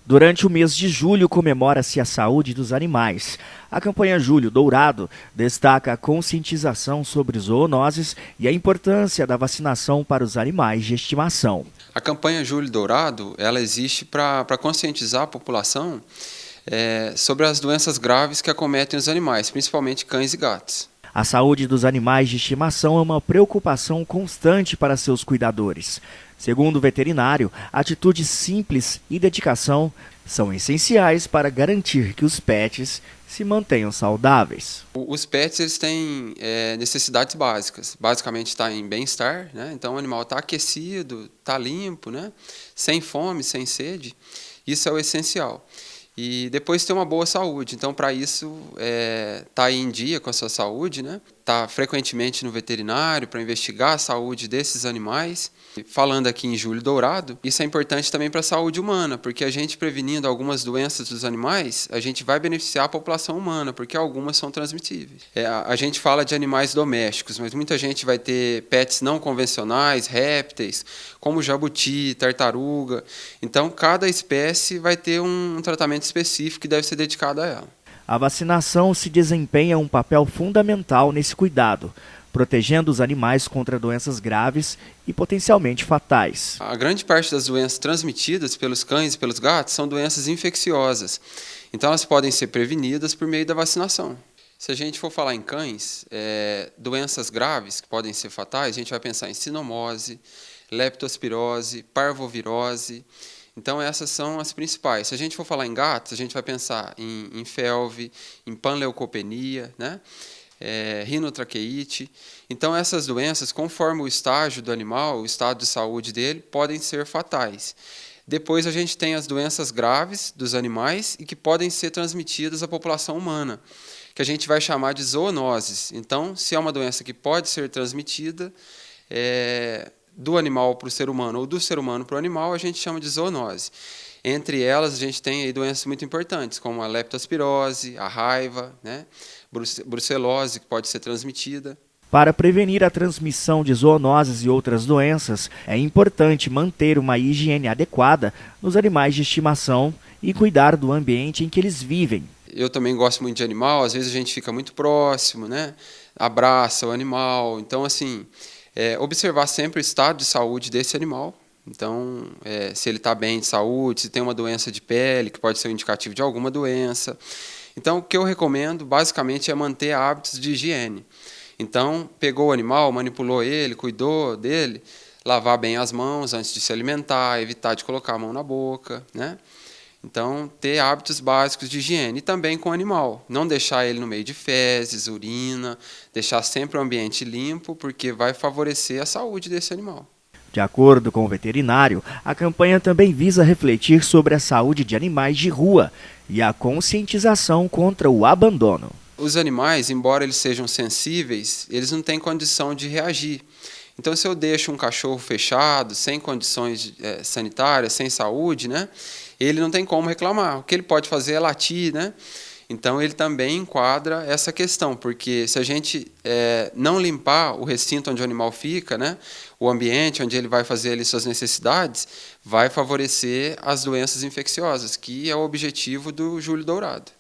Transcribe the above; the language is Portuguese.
Durante o mês de julho comemora-se a saúde dos animais. A campanha Julho Dourado destaca a conscientização sobre zoonoses e a importância da vacinação para os animais de estimação. A campanha Julho Dourado, ela existe para conscientizar a população sobre as doenças graves que acometem os animais, principalmente cães e gatos. A saúde dos animais de estimação é uma preocupação constante para seus cuidadores. Segundo o veterinário, atitudes simples e dedicação são essenciais para garantir que os pets se mantenham saudáveis. Os pets eles têm necessidades básicas, basicamente está em bem-estar, né? Então o animal está aquecido, está limpo, né? Sem fome, sem sede, isso é o essencial. E depois ter uma boa saúde. Então, para isso, tá em dia com a sua saúde, né? Tá frequentemente no veterinário para investigar a saúde desses animais. Falando aqui em Julho Dourado, isso é importante também para a saúde humana, porque a gente prevenindo algumas doenças dos animais, a gente vai beneficiar a população humana, porque algumas são transmissíveis. A gente fala de animais domésticos, mas muita gente vai ter pets não convencionais, répteis, como jabuti, tartaruga. Então, cada espécie vai ter um tratamento específico que deve ser dedicado a ela. A vacinação se desempenha um papel fundamental nesse cuidado, protegendo os animais contra doenças graves e potencialmente fatais. A grande parte das doenças transmitidas pelos cães e pelos gatos são doenças infecciosas. Então, elas podem ser prevenidas por meio da vacinação. Se a gente for falar em cães, doenças graves que podem ser fatais, a gente vai pensar em sinomose, leptospirose, parvovirose. Então, essas são as principais. Se a gente for falar em gatos, a gente vai pensar em felve, em panleucopenia, né? Rinotraqueite. Então, essas doenças, conforme o estágio do animal, o estado de saúde dele, podem ser fatais. Depois, a gente tem as doenças graves dos animais e que podem ser transmitidas à população humana, que a gente vai chamar de zoonoses. Então, se é uma doença que pode ser transmitida do animal para o ser humano ou do ser humano para o animal, a gente chama de zoonose. Entre elas, a gente tem aí doenças muito importantes, como a leptospirose, a raiva, né? Brucelose, que pode ser transmitida. Para prevenir a transmissão de zoonoses e outras doenças, é importante manter uma higiene adequada nos animais de estimação e cuidar do ambiente em que eles vivem. Eu também gosto muito de animal, às vezes a gente fica muito próximo, né? Abraça o animal. Então, assim, observar sempre o estado de saúde desse animal. Então, se ele está bem de saúde, se tem uma doença de pele, que pode ser um indicativo de alguma doença. Então, o que eu recomendo, basicamente, é manter hábitos de higiene. Então, pegou o animal, manipulou ele, cuidou dele, lavar bem as mãos antes de se alimentar, evitar de colocar a mão na boca, né? Então, ter hábitos básicos de higiene. E também com o animal. Não deixar ele no meio de fezes, urina, deixar sempre o ambiente limpo, porque vai favorecer a saúde desse animal. De acordo com o veterinário, a campanha também visa refletir sobre a saúde de animais de rua e a conscientização contra o abandono. Os animais, embora eles sejam sensíveis, eles não têm condição de reagir. Então, se eu deixo um cachorro fechado, sem condições sanitárias, sem saúde, né, ele não tem como reclamar. O que ele pode fazer é latir, né? Então, ele também enquadra essa questão, porque se a gente não limpar o recinto onde o animal fica, né, o ambiente onde ele vai fazer ali suas necessidades, vai favorecer as doenças infecciosas, que é o objetivo do Julho Dourado.